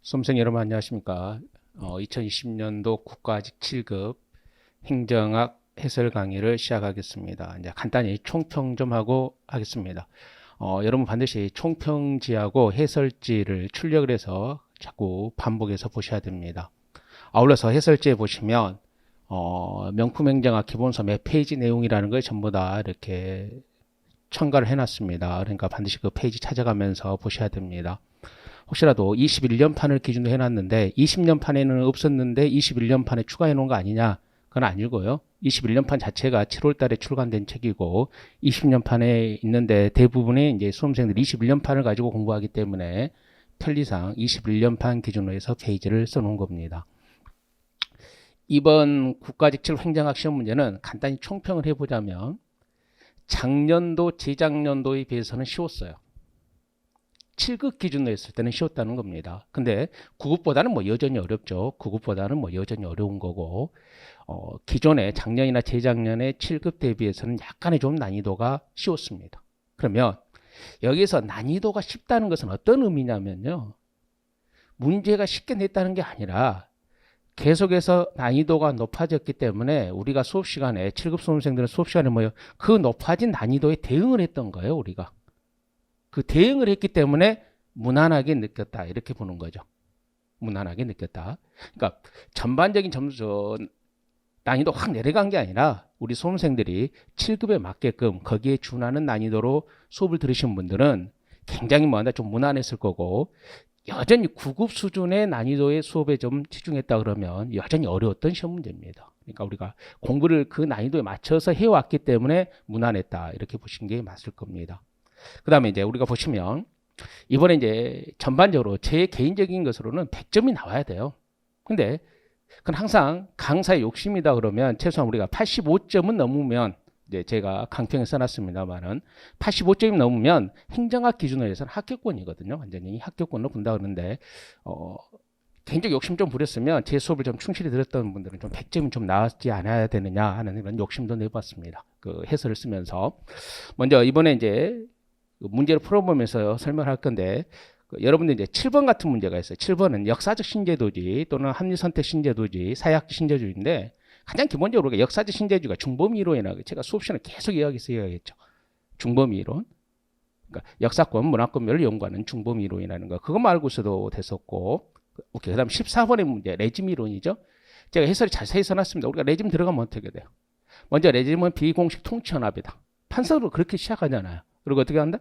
수험생 여러분 안녕하십니까? 2020년도 국가직 7급 행정학 해설 강의를 시작하겠습니다. 이제 간단히 총평 좀 하고 하겠습니다. 여러분 반드시 총평지하고 해설지를 출력을 해서 자꾸 반복해서 보셔야 됩니다. 아울러서 해설지에 보시면 명품 행정학 기본서 몇 페이지 내용이라는 걸 전부 다 이렇게 첨가를 해놨습니다. 그러니까 반드시 그 페이지 찾아가면서 보셔야 됩니다. 혹시라도 21년판을 기준으로 해놨는데 20년판에는 없었는데 21년판에 추가해 놓은 거 아니냐? 그건 아니고요. 21년판 자체가 7월 달에 출간된 책이고 20년판에 있는데 대부분의 이제 수험생들이 21년판을 가지고 공부하기 때문에 편리상 21년판 기준으로 해서 페이지를 써놓은 겁니다. 이번 국가직 7급 행정학 시험 문제는 간단히 총평을 해보자면 작년도, 재작년도에 비해서는 쉬웠어요. 7급 기준으로 했을 때는 쉬웠다는 겁니다. 근데 9급보다는 뭐 여전히 어렵죠. 9급보다는 뭐 여전히 어려운 거고, 기존에 작년이나 재작년에 7급 대비해서는 약간의 좀 난이도가 쉬웠습니다. 그러면 여기서 난이도가 쉽다는 것은 어떤 의미냐면요. 문제가 쉽게 냈다는 게 아니라 계속해서 난이도가 높아졌기 때문에 우리가 수업 시간에 7급 수험생들은 수업 시간에 뭐요? 그 높아진 난이도에 대응을 했던 거예요, 우리가. 그 대응을 했기 때문에 무난하게 느꼈다 이렇게 보는 거죠. 무난하게 느꼈다. 그러니까 전반적인 점수 난이도 확 내려간 게 아니라 우리 수험생들이 7급에 맞게끔 거기에 준하는 난이도로 수업을 들으신 분들은 굉장히 뭐한다 좀 무난했을 거고 여전히 9급 수준의 난이도의 수업에 좀 치중했다 그러면 여전히 어려웠던 시험 문제입니다. 그러니까 우리가 공부를 그 난이도에 맞춰서 해왔기 때문에 무난했다 이렇게 보시는 게 맞을 겁니다. 그 다음에 이제 우리가 보시면 이번에 이제 전반적으로 제 개인적인 것으로는 100점이 나와야 돼요. 근데 그건 항상 강사의 욕심이다 그러면 최소한 우리가 85점은 넘으면 이제 제가 강평에 써놨습니다만은 85점이 넘으면 행정학 기준으로 해서는 합격권이거든요. 완전히 합격권으로 본다 그러는데 개인적 욕심 좀 부렸으면 제 수업을 좀 충실히 들었던 분들은 좀 100점이 좀 나왔지 않아야 되느냐 하는 그런 욕심도 내봤습니다. 그 해설을 쓰면서 먼저 이번에 이제 문제를 풀어보면서 설명할 건데 여러분들 이제 7번 같은 문제가 있어요. 7번은 역사적 신재도지 또는 합리선택 신재도지 사회학적 신재주의인데 가장 기본적으로 역사적 신재주의가 중범위 이론이나 제가 수업 시간에 계속 이야기해서 이야기했죠. 중범위 이론. 그러니까 역사권, 문화권별을 연구하는 중범위 이론이라는 거. 그거 말고서도 됐었고. 오케이. 그다음 14번의 문제 레짐 이론이죠. 제가 해설이 자세히 써놨습니다. 우리가 레짐 들어가면 어떻게 돼요? 먼저 레짐은 비공식 통치연합이다. 판서로 그렇게 시작하잖아요. 그리고 어떻게 한다?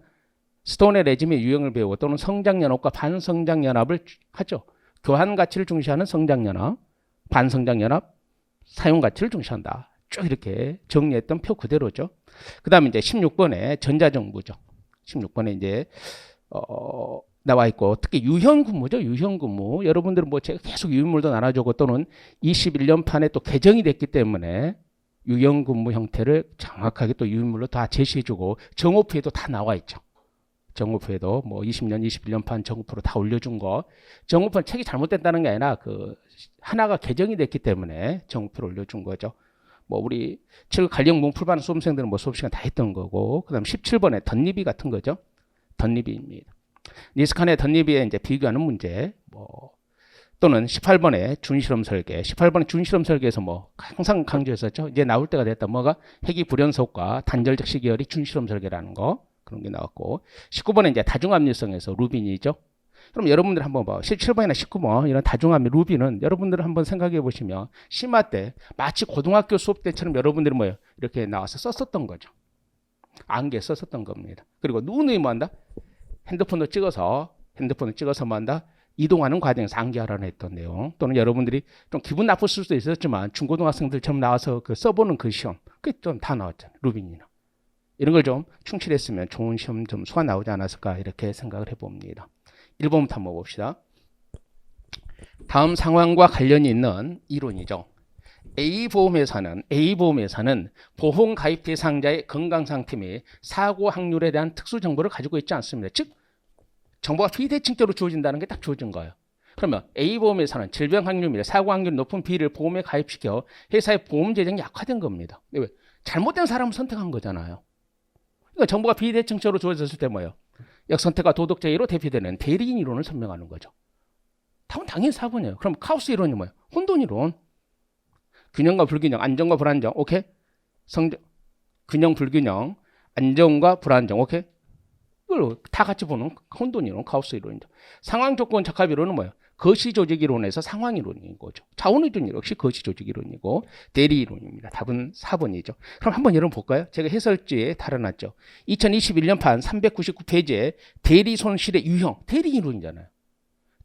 스톤의 레짐의 유형을 배우고 또는 성장연합과 반성장연합을 하죠. 교환 가치를 중시하는 성장연합, 반성장연합, 사용 가치를 중시한다. 쭉 이렇게 정리했던 표 그대로죠. 그 다음에 이제 16번에 전자정부죠. 16번에 이제 나와 있고 특히 유형근무죠. 유형근무. 여러분들은 뭐 제가 계속 유인물도 나눠주고 또는 21년판에 또 개정이 됐기 때문에 유형근무 형태를 정확하게 또 유인물로 다 제시해주고 정오표에도 다 나와 있죠. 정오표에도 뭐 20년, 21년판 정오표로 다 올려준 거. 정오표는 책이 잘못됐다는 게 아니라 그 하나가 개정이 됐기 때문에 정오표를 올려준 거죠. 뭐 우리 7급 관련 문풀반 수험생들은 뭐 수업 시간 다 했던 거고. 그다음 17번에 덧니비 같은 거죠. 덧니비입니다. 니스칸의 덧니비에 이제 비교하는 문제. 뭐 또는 18번에 준실험 설계. 18번에 준실험 설계에서 뭐 항상 강조했었죠. 이제 나올 때가 됐다. 뭐가 핵이 불연속과 단절적 시계열이 준실험 설계라는 거. 그런 게 나왔고 19번에 이제 다중합리성에서 루빈이죠. 그럼 여러분들 한번 봐. 17번이나 19번 이런 다중합리 루빈은 여러분들 한번 생각해 보시면 심화 때 마치 고등학교 수업 때처럼 여러분들이 뭐예요? 이렇게 나와서 썼었던 거죠. 안개 썼었던 겁니다. 그리고 누누이 뭐 한다? 핸드폰을 찍어서 뭐 한다? 이동하는 과정에서 암기하라는 했던 내용 또는 여러분들이 좀 기분 나쁠 수도 있었지만 중고등학생들처럼 나와서 그 써보는 그 시험 그게 좀 다 나왔잖아요. 루빈이나. 이런 걸 좀 충실했으면 좋은 시험 좀 수가 나오지 않았을까 이렇게 생각을 해봅니다. 1번부터 한번 봅시다. 다음 상황과 관련이 있는 이론이죠. A보험회사는 보험 가입 대상자의 건강 상태 및 사고 확률에 대한 특수 정보를 가지고 있지 않습니다. 즉 정보가 비대칭적으로 주어진다는 게 딱 주어진 거예요. 그러면 A보험회사는 질병 확률 및 사고 확률 높은 B를 보험에 가입시켜 회사의 보험 재정이 약화된 겁니다. 왜? 잘못된 사람을 선택한 거잖아요. 그러니까 정보가 비대칭적으로 주어졌을 때 뭐예요? 역선택과 도덕제의로 대표되는 대리인 이론을 설명하는 거죠. 답은 당연히 4번이에요. 그럼 카오스 이론이 뭐예요? 혼돈 이론. 균형과 불균형, 안정과 불안정. 오케이? 균형, 불균형, 안정과 불안정. 오케이? 이걸 다 같이 보는 혼돈 이론, 카오스 이론이죠. 상황 조건 적합 이론은 뭐예요? 거시 조직 이론에서 상황 이론인 거죠. 자원 이론 역시 거시 조직 이론이고 대리 이론입니다. 답은 4번이죠. 그럼 한번 여러분 볼까요? 제가 해설지에 달아놨죠. 2021년판 399페이지에 대리 손실의 유형, 대리 이론이잖아요.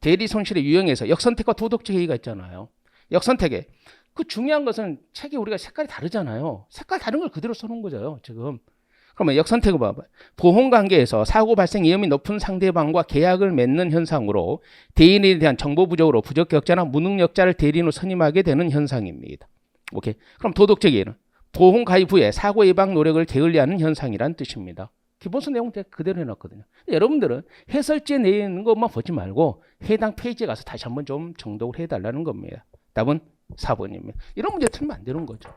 대리 손실의 유형에서 역선택과 도덕적 해이가 있잖아요. 역선택에 그 중요한 것은 책에 우리가 색깔이 다르잖아요. 색깔 다른 걸 그대로 써놓은 거죠. 지금. 그러면 역선택을 봐봐요. 보험관계에서 사고 발생 위험이 높은 상대방과 계약을 맺는 현상으로 대인에 대한 정보 부족으로 부적격자나 무능력자를 대리인으로 선임하게 되는 현상입니다. 오케이. 그럼 도덕적 해이는 보험 가입 후에 사고 예방 노력을 게을리하는 현상이란 뜻입니다. 기본서 내용 제가 그대로 해놨거든요. 여러분들은 해설지에 내는 것만 보지 말고 해당 페이지에 가서 다시 한번 좀 정독을 해달라는 겁니다. 답은 4번입니다. 이런 문제 틀면 안 되는 거죠.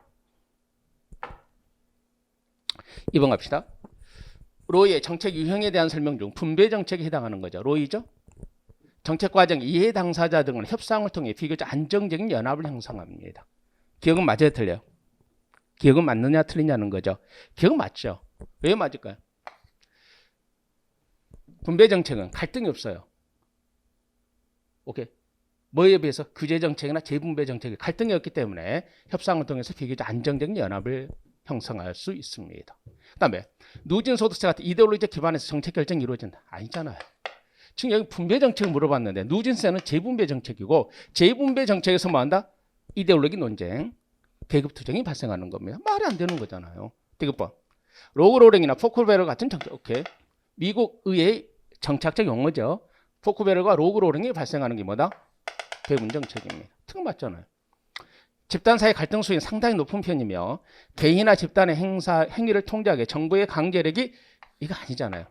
2번 갑시다. 로이의 정책 유형에 대한 설명 중 분배 정책에 해당하는 거죠. 로이죠. 정책 과정 이해 당사자 등은 협상을 통해 비교적 안정적인 연합을 형성합니다. 기억은 맞아야 틀려요? 기억은 맞느냐 틀리냐는 거죠. 기억은 맞죠. 왜 맞을까요? 분배 정책은 갈등이 없어요. 오케이. 뭐에 비해서 규제 정책이나 재분배 정책이 갈등이 없기 때문에 협상을 통해서 비교적 안정적인 연합을 형성할 수 있습니다. 그 다음에 누진 소득세 같은 이데올로기적 기반에서 정책 결정이 이루어진다. 아니잖아요. 지금 여기 분배 정책을 물어봤는데 누진세는 재분배 정책이고 재분배 정책에서 뭐 한다? 이데올로기 논쟁, 계급 투쟁이 발생하는 겁니다. 말이 안 되는 거잖아요. 디귿번. 로그로링이나 포클베럴 같은 정책. 오케이. 미국 의회의 정착적 용어죠. 포클베럴과 로그로링이 발생하는 게 뭐다? 배분 정책입니다. 틀 맞잖아요. 집단 사이 갈등 수위는 상당히 높은 편이며 개인이나 집단의 행위를 통제하기 정부의 강제력이 이거 아니잖아요.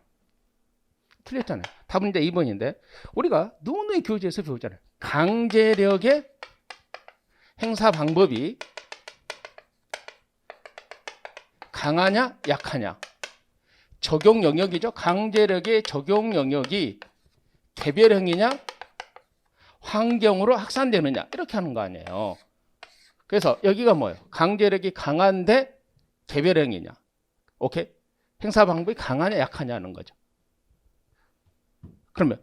틀렸잖아요. 답은 이제 2번인데 우리가 누누이 교재에서 배우잖아요. 강제력의 행사 방법이 강하냐 약하냐. 적용 영역이죠. 강제력의 적용 영역이 개별행위냐 환경으로 확산되느냐 이렇게 하는 거 아니에요. 그래서 여기가 뭐예요? 강제력이 강한데 개별행위냐. 오케이? 행사 방법이 강하냐 약하냐는 거죠. 그러면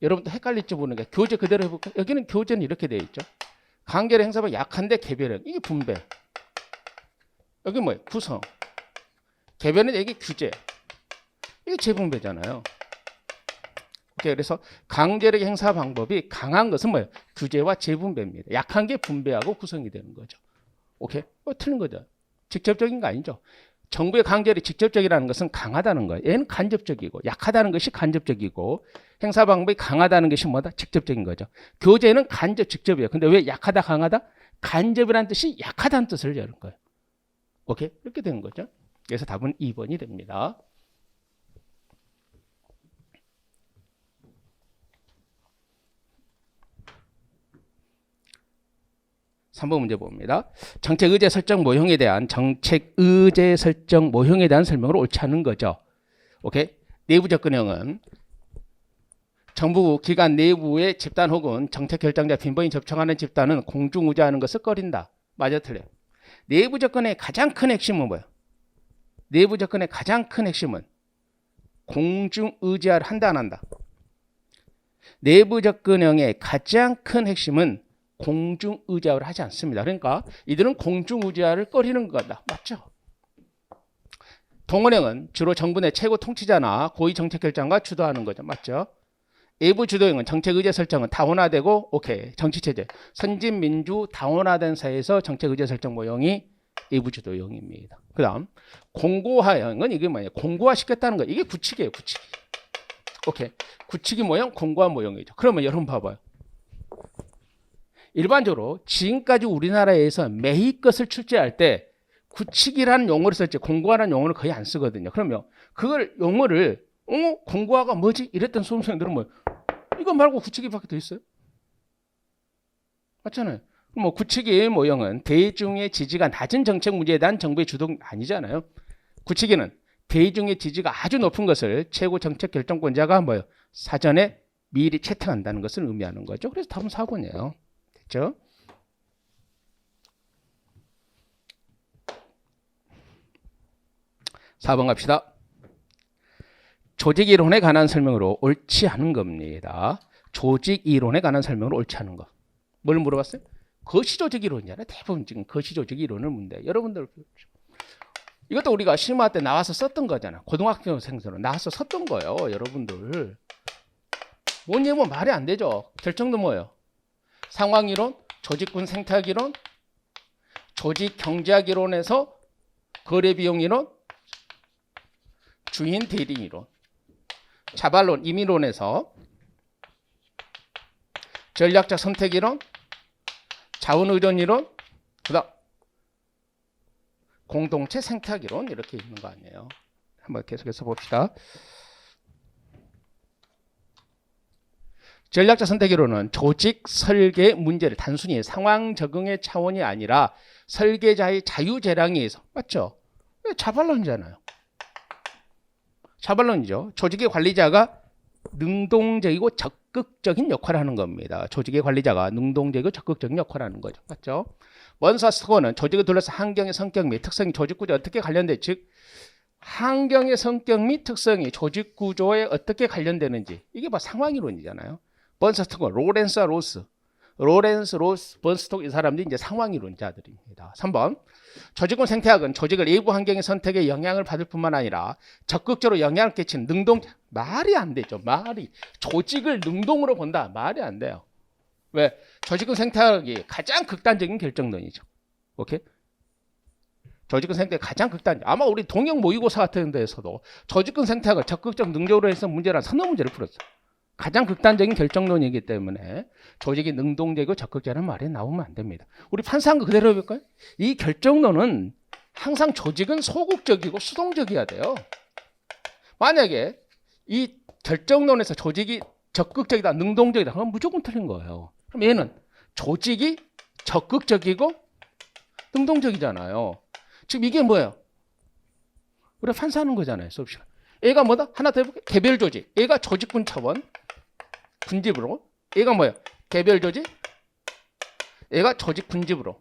여러분도 헷갈릴지 모르니까 교재 그대로 해볼까요? 여기는 교재는 이렇게 되어 있죠. 강제력 행사 방법이 약한데 개별행위. 이게 분배. 여기 뭐예요? 구성. 개별은 이게 규제. 이게 재분배잖아요. 오케이, 그래서 강제력 행사 방법이 강한 것은 뭐예요? 규제와 재분배입니다. 약한 게 분배하고 구성이 되는 거죠. 오케이? 틀린 거죠. 직접적인 거 아니죠. 정부의 강제력이 직접적이라는 것은 강하다는 거예요. 얘는 간접적이고 약하다는 것이 간접적이고 행사 방법이 강하다는 것이 뭐다? 직접적인 거죠. 교제는 간접, 직접이에요. 근데 왜 약하다, 강하다? 간접이라는 뜻이 약하다는 뜻을 여는 거예요. 오케이? 이렇게 되는 거죠. 그래서 답은 2번이 됩니다. 3번 문제 봅니다. 정책 의제 설정 모형에 대한 설명을 옳지 않은 거죠. 오케이? 내부 접근형은 정부 기관 내부의 집단 혹은 정책 결정자 빈번히 접촉하는 집단은 공중의지하는 것을 꺼린다. 맞아 틀려. 내부 접근의 가장 큰 핵심은 뭐예요? 내부 접근의 가장 큰 핵심은 공중의지를 한다 안 한다. 내부 접근형의 가장 큰 핵심은 공중의지화를 하지 않습니다. 그러니까 이들은 공중의지화를 꺼리는 거다. 맞죠? 동원형은 주로 정부 내 최고 통치자나 고위 정책결정가 주도하는 거죠. 맞죠? 외부 주도형은 정책의제 설정은 다원화되고 오케이 정치체제 선진민주 다원화된 사회에서 정책의제 설정 모형이 외부 주도형입니다. 그 다음 공고화형은 이게 뭐냐? 공고화시켰다는 거. 이게 구칙이에요. 구칙. 오케이. 구칙이 모형, 공고화 모형이죠. 그러면 여러분 봐봐요. 일반적으로 지금까지 우리나라에서 매일 것을 출제할 때 구칙이라는 용어를 썼지 공고화라는 용어를 거의 안 쓰거든요. 그러면 그걸 용어를 공고화가 뭐지? 이랬던 수험생들은 뭐 이거 말고 구칙이밖에 더 있어요? 맞잖아요. 뭐 구칙의 모형은 대중의 지지가 낮은 정책 문제에 대한 정부의 주동 아니잖아요. 구칙에는 대중의 지지가 아주 높은 것을 최고 정책 결정권자가 뭐예요? 사전에 미리 채택한다는 것을 의미하는 거죠. 그래서 답은 4번이에요. 됐죠? (4번) 갑시다. 조직 이론에 관한 설명으로 옳지 않은 겁니다. 조직 이론에 관한 설명으로 옳지 않은 거. 뭘 물어봤어요? 거시조직 이론이잖아요. 대부분 지금 거시조직 이론을 문제. 여러분들 이것도 우리가 심화 때 나와서 썼던 거잖아. 고등학생들은 나와서 썼던 거예요. 여러분들. 뭐냐면 말이 안 되죠. 결정도 뭐예요? 상황이론, 조직군 생태학 이론, 조직 경제학 이론에서 거래비용 이론, 주인 대리 이론, 자발론, 임의론에서 전략적 선택 이론, 자원 의존 이론, 그다음 공동체 생태학 이론 이렇게 있는 거 아니에요. 한번 계속해서 봅시다. 전략적 선택 이론은 조직 설계 문제를 단순히 상황 적응의 차원이 아니라 설계자의 자유 재량에 의해서, 맞죠? 자발론이잖아요. 자발론이죠. 조직의 관리자가 능동적이고 적극적인 역할을 하는 겁니다. 조직의 관리자가 능동적이고 적극적인 역할을 하는 거죠. 맞죠? 먼사스코어는 조직을 둘러싼 환경의 성격 및 특성이 조직 구조에 어떻게 관련돼, 즉 환경의 성격 및 특성이 조직 구조에 어떻게 관련되는지, 이게 바로 상황이론이잖아요. 번스토크, 로렌스 로스, 번스토크, 이 사람들이 이제 상황이론자들입니다. 3번. 조직군 생태학은 조직을 외부 환경의 선택에 영향을 받을 뿐만 아니라 적극적으로 영향을 끼치는 능동, 말이 안 되죠. 말이. 조직을 능동으로 본다. 말이 안 돼요. 왜? 조직군 생태학이 가장 극단적인 결정론이죠. 오케이? 조직군 생태학 가장 극단적. 아마 우리 동영 모의고사 같은 데에서도 조직군 생태학을 적극적 능동으로 해서 문제란 선호 문제를 풀었어요. 가장 극단적인 결정론이기 때문에 조직이 능동적이고 적극적이라는 말이 나오면 안 됩니다. 우리 판사한 거 그대로 해볼까요? 이 결정론은 항상 조직은 소극적이고 수동적이어야 돼요. 만약에 이 결정론에서 조직이 적극적이다, 능동적이다, 그럼 무조건 틀린 거예요. 그럼 얘는 조직이 적극적이고 능동적이잖아요. 지금 이게 뭐예요? 우리가 판사하는 거잖아요. 수업 시간. 얘가 뭐다? 하나 더 해볼게요. 개별 조직. 얘가 조직군 차원. 군집으로. 얘가 뭐야? 개별 조직. 얘가 조직 군집으로.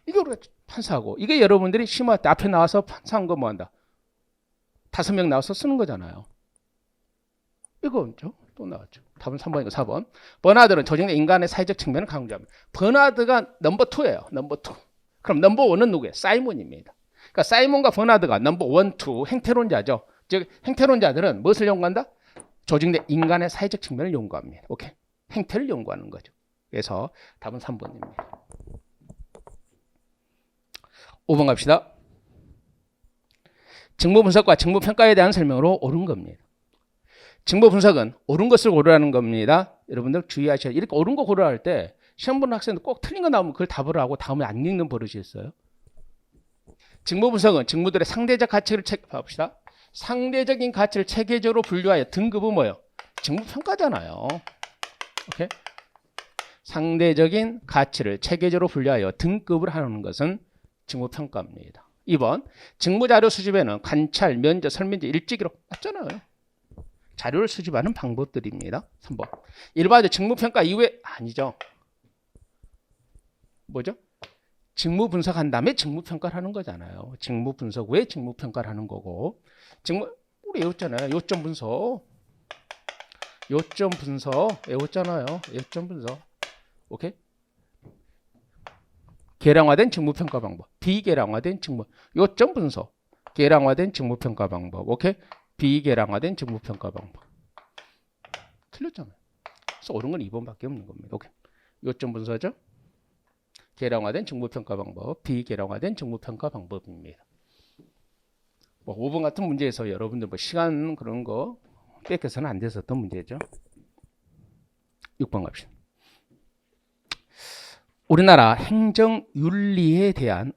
이게 우리가 판사하고, 이게 여러분들이 심화 때 앞에 나와서 판사한 거 뭐 한다? 5명 나와서 쓰는 거잖아요. 이거죠. 또 나왔죠. 답은 3번이고 4번. 버나드는 조직 내 인간의 사회적 측면을 강조합니다. 버나드가 넘버 2예요. 넘버 2. 그럼 넘버 1은 누구예요? 사이몬입니다. 그러니까 사이몬과 버나드가 넘버 1, 2 행태론자죠. 즉 행태론자들은 무엇을 연구한다? 조직 내 인간의 사회적 측면을 연구합니다. 오케이. 행태를 연구하는 거죠. 그래서 답은 3번입니다. 5번 갑시다. 직무 분석과 직무 평가에 대한 설명으로 옳은 겁니다. 직무 분석은 옳은 것을 고르라는 겁니다. 여러분들 주의하셔야, 이렇게 옳은 거 고르라 때 시험 보는 학생들 꼭 틀린 거 나오면 그걸 답을 하고 다음에 안 읽는 버릇이 있어요. 직무 분석은 직무들의 상대적 가치를 봅시다. 상대적인 가치를 체계적으로 분류하여 등급은 뭐예요? 직무 평가잖아요. 오케이? 상대적인 가치를 체계적으로 분류하여 등급을 하는 것은 직무 평가입니다. 2번. 직무 자료 수집에는 관찰, 면접, 설문지, 일지기록 맞잖아요. 자료를 수집하는 방법들입니다. 3번. 일반적 직무 평가 이후에 아니죠. 뭐죠? 직무 분석한 다음에 직무 평가를 하는 거잖아요. 직무 분석 후에 직무 평가를 하는 거고. 직무 우리 외웠잖아요. 요점 분석. 요점 분석 외웠잖아요. 요점 분석. 오케이? 계량화된 직무 평가 방법. 비계량화된 직무 요점 분석. 계량화된 직무 평가 방법. 오케이? 비계량화된 직무 평가 방법. 틀렸잖아요. 그래서 옳은 건 2번밖에 없는 겁니다. 오케이? 요점 분석이죠? 계량화된 직무평가 방법, 비계량화된 직무평가 방법입니다. 뭐 5번 같은 문제에서 여러분들 뭐 시간 그런 거 뺏겨서는 안 됐었던 문제죠. 6번 갑시다. 우리나라 행정윤리에 대한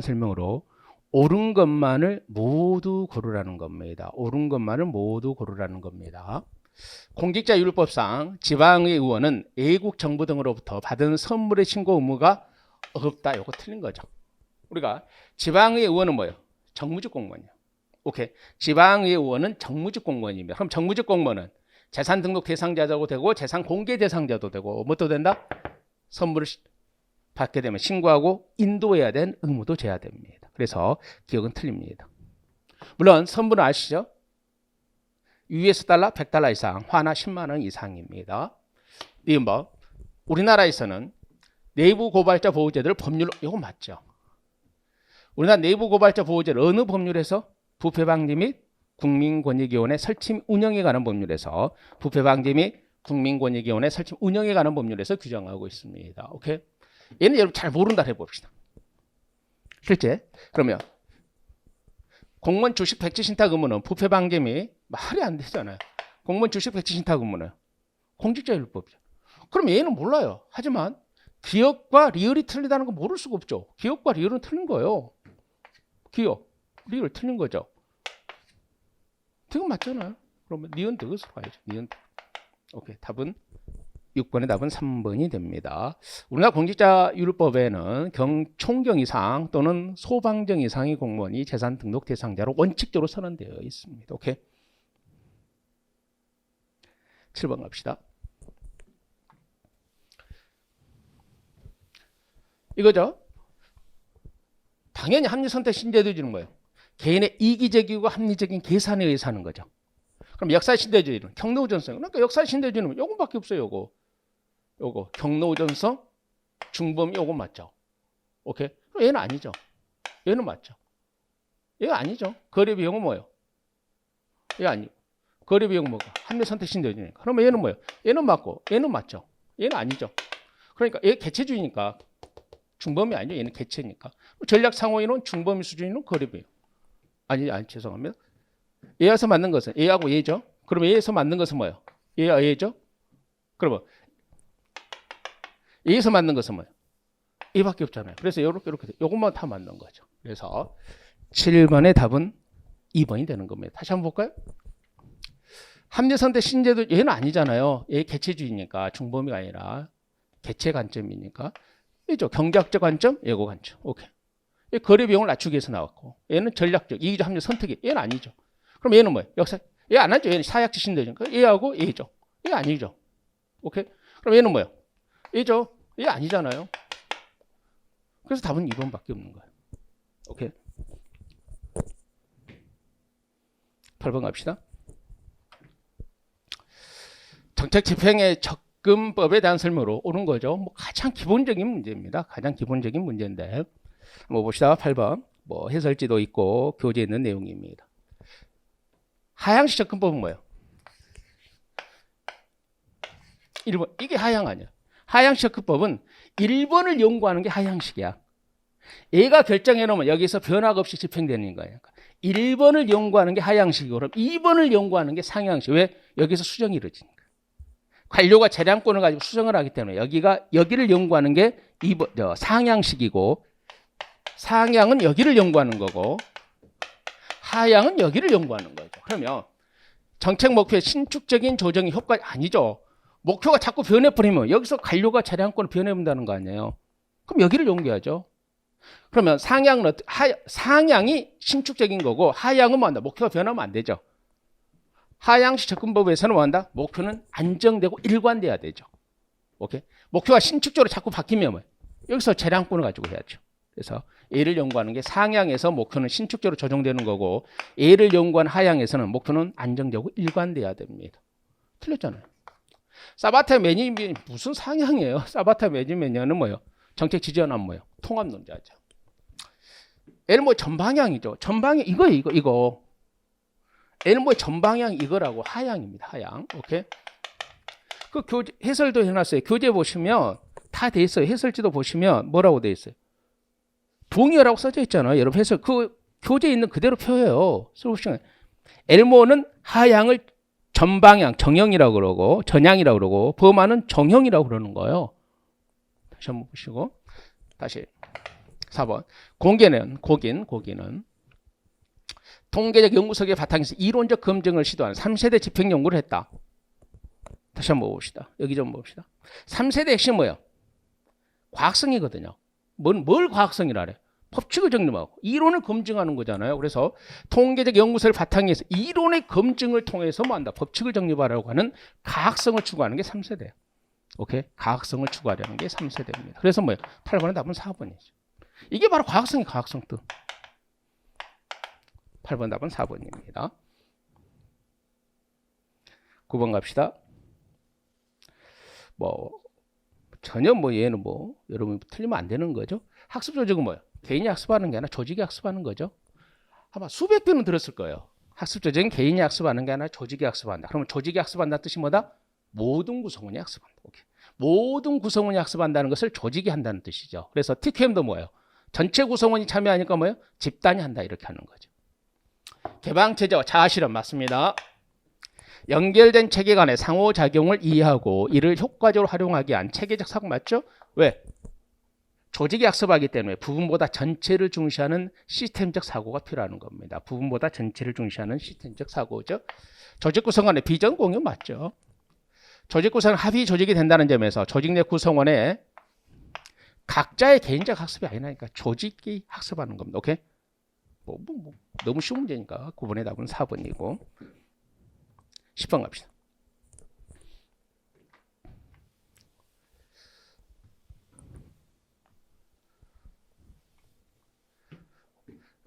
설명으로 옳은 것만을 모두 고르라는 겁니다. 옳은 것만을 모두 고르라는 겁니다. 공직자윤리법상 지방의 의원은 외국 정부 등으로부터 받은 선물의 신고 의무가 없다. 이거 틀린 거죠. 우리가 지방의 의원은 뭐예요? 정무직 공무원이에요. 오케이. 지방의원은 정무직 공무원입니다. 그럼 정무직 공무원은 재산 등록 대상자도 되고 재산 공개 대상자도 되고 뭐도 된다? 선물을 받게 되면 신고하고 인도해야 되는 의무도 져야 됩니다. 그래서 기억은 틀립니다. 물론 선물은 아시죠? US$, $100 이상, 화나 10만 원 이상입니다. 이건 뭐 우리나라에서는 내부 고발자 보호제도를 법률로 이거 맞죠? 우리나라 내부 고발자 보호제를 어느 법률에서 부패 방지 및 국민권익위원회 설치 운영에 관한 법률에서 부패 방지 및 국민권익위원회 설치 운영에 관한 법률에서 규정하고 있습니다. 오케이? 얘는 여러분 잘 모른다 해봅시다. 실제 그러면 공무원 주식 백지 신탁 의무는 부패 방지 및 말이 안 되잖아요. 공무원 주식 백지 신탁 의무는 공직자율법이죠. 그럼 얘는 몰라요. 하지만 기억과 리을이 틀리다는 거 모를 수가 없죠. 기억과 리을은 틀린 거예요. 기억, 리을 틀린 거죠. 지금 맞잖아요. 그러면 니은 득으로 가야죠. 니은 득. 오케이. 답은 6번의 답은 3번이 됩니다. 우리나라 공직자율법에는 총경 이상 또는 소방정 이상의 공무원이 재산 등록 대상자로 원칙적으로 선언되어 있습니다. 오케이. 7번 갑시다. 이거죠. 당연히 합리선택 신뢰도 주는 거예요. 개인의 이기적이고 합리적인 계산에 의해서 하는 거죠. 그럼 역사신뢰주의는 경로우전성. 그러니까 역사신뢰주의는 요거밖에 없어요. 요거 경로우전성 중범 요거 맞죠? 오케이. 그럼 얘는 아니죠. 얘는 맞죠. 얘가 아니죠. 거래비용은 뭐예요? 얘 아니고. 거래비용 뭐가? 합리선택 신뢰주의니까. 그러면 얘는 뭐예요? 얘는 맞고 얘는 맞죠. 얘는 아니죠. 그러니까 얘 개체주의니까 중범이 아니죠. 얘는 개체니까. 전략상호인은 중범위 수준이는 거래비용. 아니 죄송합니다. 얘에서 맞는 것은 얘하고 얘죠. 그러면 얘에서 맞는 것은 뭐예요? 얘와 얘죠. 그러면 얘에서 맞는 것은 뭐예요? 얘밖에 없잖아요. 그래서 이렇게 요것만 다 맞는 거죠. 그래서 7번의 답은 2번이 되는 겁니다. 다시 한번 볼까요? 합리선택 신뢰도 얘는 아니잖아요. 얘 개체주의니까 중범위가 아니라 개체 관점이니까 얘죠. 경제학적 관점, 예고 관점. 오케이. 얘 거래 비용을 낮추기 위해서 나왔고 얘는 전략적, 이기적 합리 선택이 얘는 아니죠. 그럼 얘는 뭐예요? 역사 얘 안 하죠. 얘는 사약지 신뢰니까 얘하고 얘죠. 얘 아니죠. 오케이. 그럼 얘는 뭐예요? 얘죠. 얘 아니잖아요. 그래서 답은 2번밖에 없는 거예요. 오케이. 8번 갑시다. 정책 집행의 접근법에 대한 설명으로 오는 거죠. 뭐 가장 기본적인 문제입니다. 가장 기본적인 문제인데 뭐 봅시다. 8번 뭐 해설지도 있고 교재에 있는 내용입니다. 하향식 접근법은 뭐예요? 1번 이게 하향 아니야. 하향식 접근법은 1번을 연구하는 게 하향식이야. 얘가 결정해 놓으면 여기서 변화가 없이 집행되는 거예요. 1번을 연구하는 게 하향식이고 그럼 2번을 연구하는 게 상향식. 왜? 여기서 수정이 이루어지니까. 관료가 재량권을 가지고 수정을 하기 때문에 여기를 연구하는 게 2번, 상향식이고 상향은 여기를 연구하는 거고 하향은 여기를 연구하는 거죠. 그러면 정책 목표의 신축적인 조정이 효과가 아니죠. 목표가 자꾸 변해버리면 여기서 관료가 재량권을 변해본다는 거 아니에요. 그럼 여기를 연구해야죠. 그러면 상향이 신축적인 거고 하향은 뭐한다? 목표가 변하면 안 되죠. 하향식 접근법에서는 뭐한다? 목표는 안정되고 일관돼야 되죠. 오케이? 목표가 신축적으로 자꾸 바뀌면 뭐예요? 여기서 재량권을 가지고 해야죠. 그래서 A를 연구하는 게 상향에서 목표는 신축적으로 조정되는 거고 A를 연구한 하향에서는 목표는 안정되고 일관돼야 됩니다. 틀렸잖아요. 사바타 매니지먼트 무슨 상향이에요? 사바타 매니지먼트는 뭐예요? 정책 지지연합 뭐예요? 통합론자죠. 얘는 뭐 전방향이죠. 전방향 이거예요. 이거. 얘는 뭐 전방향 이거라고 하향입니다. 하향. 오케이. 그 교재 해설도 해놨어요. 교재 보시면 다 돼 있어요. 해설지도 보시면 뭐라고 돼 있어요? 동의어라고 써져 있잖아요. 여러분 해설 그 교재에 있는 그대로 표해요. 엘모는 하향을 전방향 정형이라고 그러고 전향이라고 그러고 범하는 정형이라고 그러는 거예요. 다시 한번 보시고 다시 4번 고기는 통계적 연구석의 바탕에서 이론적 검증을 시도하는 3세대 집행 연구를 했다. 다시 한번 봅시다. 여기 좀 봅시다. 3세대 핵심 뭐예요? 과학성이거든요. 뭘 과학성이라 그래? 법칙을 정립하고 이론을 검증하는 거잖아요. 그래서 통계적 연구서를 바탕에 해서 이론의 검증을 통해서 뭐 한다? 법칙을 정립하려고 하는 가학성을 추구하는 게 3세대예요. 오케이? 가학성을 추구하려는 게 3세대입니다. 그래서 뭐예요? 8번의 답은 4번이죠. 이게 바로 과학성이 과학성 뜻. 8번 답은 4번입니다. 9번 갑시다. 뭐 전혀 뭐 얘는 뭐 여러분 틀리면 안 되는 거죠. 학습 조직은 뭐예요? 개인이 학습하는 게 아니라 조직이 학습하는 거죠. 아마 수백 번은 들었을 거예요. 학습 조직은 개인이 학습하는 게 아니라 조직이 학습한다. 그러면 조직이 학습한다는 뜻이 뭐다? 모든 구성원이 학습한다. 오케이. 모든 구성원이 학습한다는 것을 조직이 한다는 뜻이죠. 그래서 TQM도 뭐예요? 전체 구성원이 참여하니까 뭐예요? 집단이 한다 이렇게 하는 거죠. 개방체제와 자아실현 맞습니다. 연결된 체계 간의 상호작용을 이해하고 이를 효과적으로 활용하기 위한 체계적 사고 맞죠? 왜? 조직이 학습하기 때문에 부분보다 전체를 중시하는 시스템적 사고가 필요한 겁니다. 부분보다 전체를 중시하는 시스템적 사고죠. 조직 구성 간의 비전 공유 맞죠? 조직 구성은 합의 조직이 된다는 점에서 조직 내 구성원의 각자의 개인적 학습이 아니라니까 조직이 학습하는 겁니다. 오케이? 너무 쉬운 문제니까 9번의 답은 4번이고 10번 갑시다.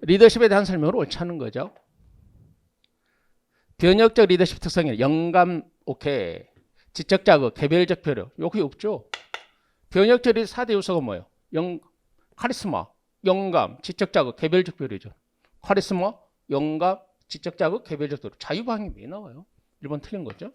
리더십에 대한 설명을 옳지 않은 거죠. 변혁적 리더십 특성이 영감, 오케이. 지적 자극, 개별적 표현. 여기 없죠. 변혁적 리더십 4대 요소가 뭐예요? 카리스마, 영감, 지적 자극, 개별적 표현이죠. 카리스마, 영감, 지적 자극, 개별적 표현. 자유방이 왜 나와요? 1번 틀린 거죠.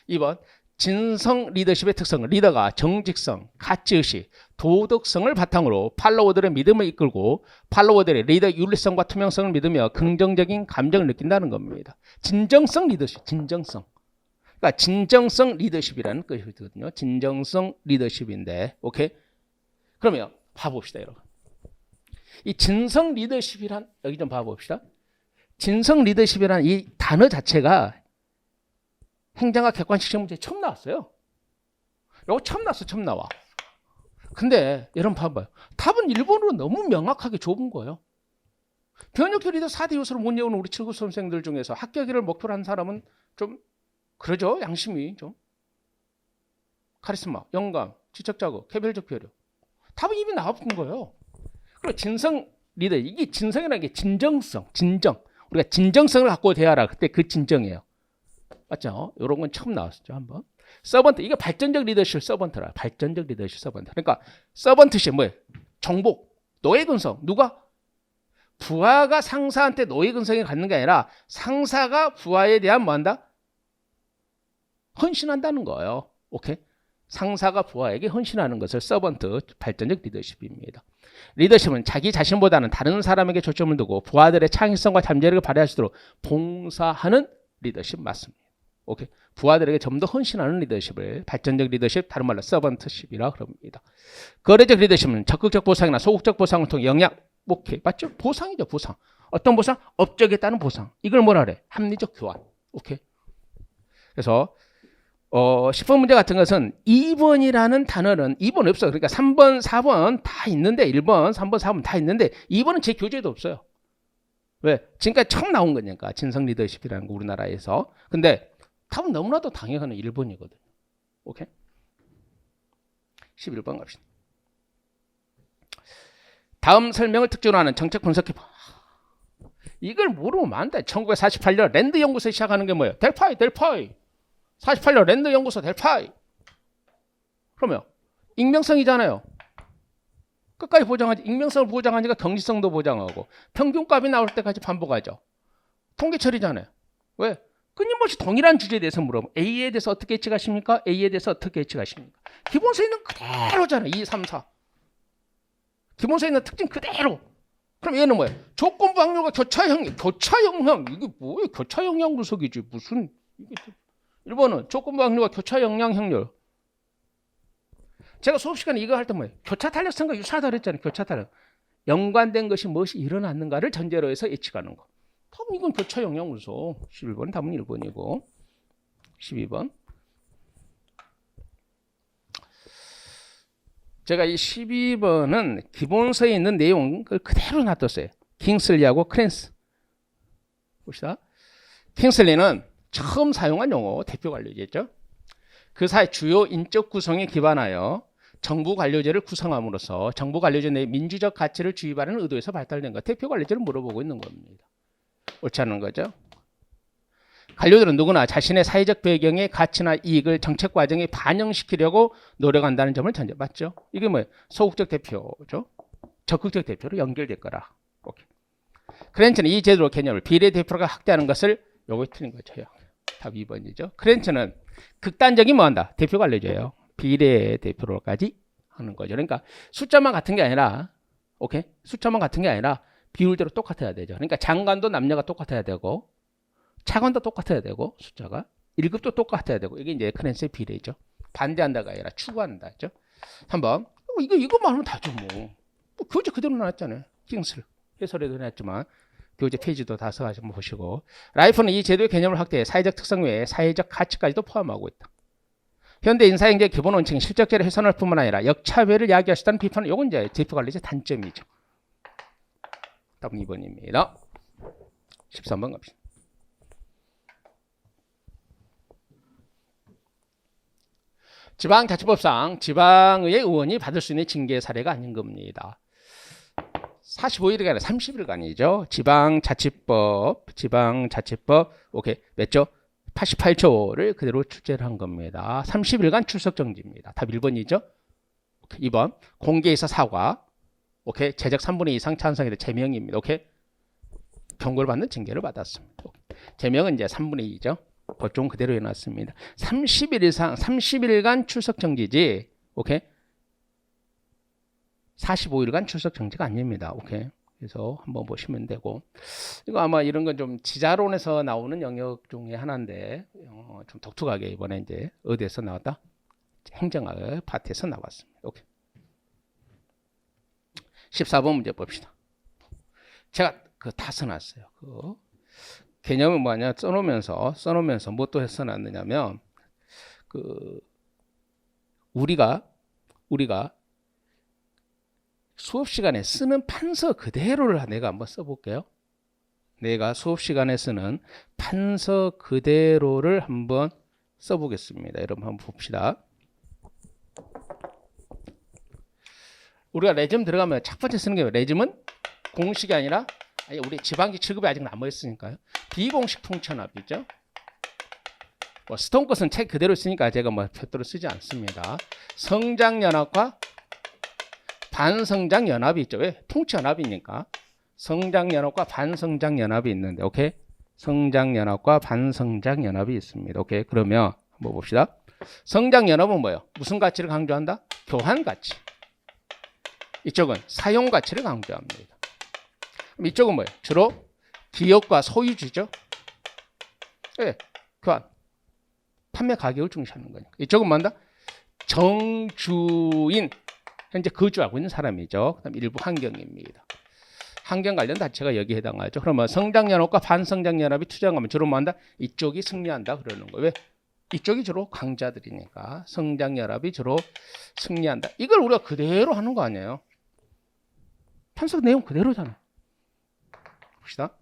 2번 진성 리더십의 특성은 리더가 정직성, 가치의식, 도덕성을 바탕으로 팔로워들의 믿음을 이끌고 팔로워들의 리더 윤리성과 투명성을 믿으며 긍정적인 감정을 느낀다는 겁니다. 진정성 리더십, 진정성. 그러니까 진정성 리더십이라는 것이거든요. 진정성 리더십인데, 오케이? 그러면 봐봅시다, 여러분. 이 진성 리더십이란 여기 좀 봐봅시다. 진성 리더십이란 이 단어 자체가 행정학 객관식 시험 문제에 처음 나왔어요. 이거 처음 나왔어, 처음 나와. 근데 여러분 봐봐요. 답은 1번으로 너무 명확하게 좁은 거예요. 변혁적 리더 4대 요소를 못 외우는 우리 7급 수험생들 중에서 합격을 목표로 한 사람은 좀 그러죠. 양심이 좀. 카리스마, 영감, 지적 자극, 개별적 배려. 답은 이미 나왔던 거예요. 그리고 진성 리더, 이게 진성이라는 게 진정성, 진정. 우리가 진정성을 갖고 대하라. 그때 그 진정이에요. 맞죠? 이런 건 처음 나왔었죠, 한번. 서번트, 이게 발전적 리더십 서번트라. 발전적 리더십 서번트. 그러니까 서번트십 뭐예요? 정복, 노예 근성. 누가? 부하가 상사한테 노예 근성을 갖는 게 아니라 상사가 부하에 대한 뭐 한다? 헌신한다는 거예요. 오케이? 상사가 부하에게 헌신하는 것을 서번트, 발전적 리더십입니다. 리더십은 자기 자신보다는 다른 사람에게 초점을 두고 부하들의 창의성과 잠재력을 발휘할 수 있도록 봉사하는 리더십 맞습니다. 오케이. 부하들에게 좀 더 헌신하는 리더십을 발전적 리더십, 다른 말로 서번트십이라 그럽니다. 거래적 리더십은 적극적 보상이나 소극적 보상을 통해 영향, 오케이. 맞죠? 보상이죠, 보상. 어떤 보상? 업적에 따른 보상. 이걸 뭐라 그래? 합리적 교환. 오케이. 그래서 10번 문제 같은 것은 2번이라는 단어는 2번 없어요. 그러니까 3번, 4번 다 있는데 1번, 3번, 4번 다 있는데 2번은 제 교재에도 없어요. 왜? 지금까지 처음 나온 거니까 진성 리더십이라는 거 우리나라에서. 근데 답은 너무나도 당연한 1번이거든요. 오케이? 11번 갑시다. 다음 설명을 특징으로 하는 정책 분석해. 이걸 모르면 안 돼. 1948년 랜드 연구소 시작하는 게 뭐예요? 델파이. 48년 랜드 연구소 델파이. 그러면 익명성이잖아요. 끝까지 보장하지. 익명성을 보장하니까 경지성도 보장하고 평균값이 나올 때까지 반복하죠. 통계처리잖아요. 왜? 끊임없이 동일한 주제에 대해서 물어보면 A에 대해서 어떻게 예측하십니까? A에 대해서 어떻게 예측하십니까? 기본서에 있는 그대로잖아요. 2, 3, 4. 기본서에 있는 특징 그대로. 그럼 얘는 뭐예요? 조건부 확률과 교차 영향. 이게 뭐예요? 교차 영향 분석이지. 무슨 이게 1번은 조건부 확률과 교차 영향 확률. 제가 수업 시간에 이거 할 때 뭐예요? 교차 탄력성과 유사하다 그랬잖아요. 교차 탄력. 연관된 것이 무엇이 일어났는가를 전제로 해서 예측하는 거. 답은 이건 교차 영향 분석. 11번 답은 1번이고 12번. 제가 이 12번은 기본서에 있는 내용을 그대로 놔뒀어요. 킹슬리하고 크랜스. 봅시다. 킹슬리는 처음 사용한 용어 대표 관료제죠. 그 사이 주요 인적 구성에 기반하여 정부 관료제를 구성함으로써 정부 관료제 내 민주적 가치를 주입하는 의도에서 발달된 것. 대표 관료제를 물어보고 있는 겁니다. 옳지 않은 거죠. 관료들은 누구나 자신의 사회적 배경의 가치나 이익을 정책 과정에 반영시키려고 노력한다는 점을 전제 맞죠. 이게 뭐예요? 소극적 대표죠. 적극적 대표로 연결될 거라. 오케이. 크렌치는 이 제도 개념을 비례대표가 확대하는 것을 요거 틀린 거죠. 답 2번이죠. 크렌치는 극단적인 뭐 한다? 대표 관료제예요. 비례대표로까지 하는 거죠. 그러니까 숫자만 같은 게 아니라 오케이? 숫자만 같은 게 아니라 비율대로 똑같아야 되죠. 그러니까 장관도 남녀가 똑같아야 되고 차관도 똑같아야 되고 숫자가 1급도 똑같아야 되고 이게 이제 크렌스의 비례죠. 반대한다가 아니라 추구한다죠. 한번 이거만 하면 다죠 뭐. 교재 그대로 나왔잖아요. 킹슬 해설에도 해놨지만 교재 페이지도 다 써가지고 보시고 라이프는 이 제도의 개념을 확대해 사회적 특성 외에 사회적 가치까지도 포함하고 있다. 현대 인사행정의 기본 원칙은 실적제를 훼손할 뿐만 아니라 역차별을 야기할 수 있다는 비판은 이건 이제 대표관리제 단점이죠. 답은 2번입니다. 13번 갑시다. 지방자치법상 지방의 의원이 받을 수 있는 징계 사례가 아닌 겁니다. 45일이 아니라 30일간이죠. 지방자치법 오케이 몇 조? 88조를 그대로 출제를 한 겁니다. 30일간 출석 정지입니다. 답 1번이죠. 2번 공개에서 사과 오케이 제적 3분의 2 이상 찬성에 대해 제명입니다. 오케이 경고를 받는 징계를 받았습니다. 제명은 이제 3분의 2죠. 법종 그대로 해놨습니다. 30일 이상 30일간 출석 정지지 오케이 45일간 출석 정지가 아닙니다. 오케이 그래서 한번 보시면 되고 이거 아마 이런 건 좀 지자론에서 나오는 영역 중에 하나인데 좀 독특하게 이번에 이제 어디에서 나왔다? 행정학 파트에서 나왔습니다. 오케이 14번 문제 봅시다. 제가 다 써놨어요. 개념은 뭐냐 써놓으면서 뭐 또 써놨느냐면 우리가 수업 시간에 쓰는 판서 그대로를 내가 한번 써볼게요. 내가 수업 시간에 쓰는 판서 그대로를 한번 써보겠습니다. 여러분 한번 봅시다. 우리가 레즘 들어가면 첫 번째 쓰는 게 뭐예요? 레즘은 공식이 아니라 우리 지방기 7급에 아직 남아있으니까요. 비공식 통천합이죠. 스톤 것은 책 그대로 쓰니까 제가 별도로 쓰지 않습니다. 성장연합과 반성장연합이 있죠. 왜? 통치연합이니까. 성장연합과 반성장연합이 있는데 오케이? 성장연합과 반성장연합이 있습니다. 오케이? 그러면 한번 봅시다. 성장연합은 뭐예요? 무슨 가치를 강조한다? 교환가치. 이쪽은 사용가치를 강조합니다. 이쪽은 뭐예요? 주로 기업과 소유주죠. 네, 교환. 판매 가격을 중시하는 거니까. 이쪽은 뭔다? 정주인. 현재 거주하고 있는 사람이죠. 그다음 일부 환경입니다. 환경 관련 자체가 여기에 해당하죠. 그러면 성장연합과 반성장연합이 투쟁하면 주로 뭐한다? 이쪽이 승리한다 그러는 거예요. 왜? 이쪽이 주로 강자들이니까 성장연합이 주로 승리한다. 이걸 우리가 그대로 하는 거 아니에요? 판서 내용 그대로잖아요. 봅시다.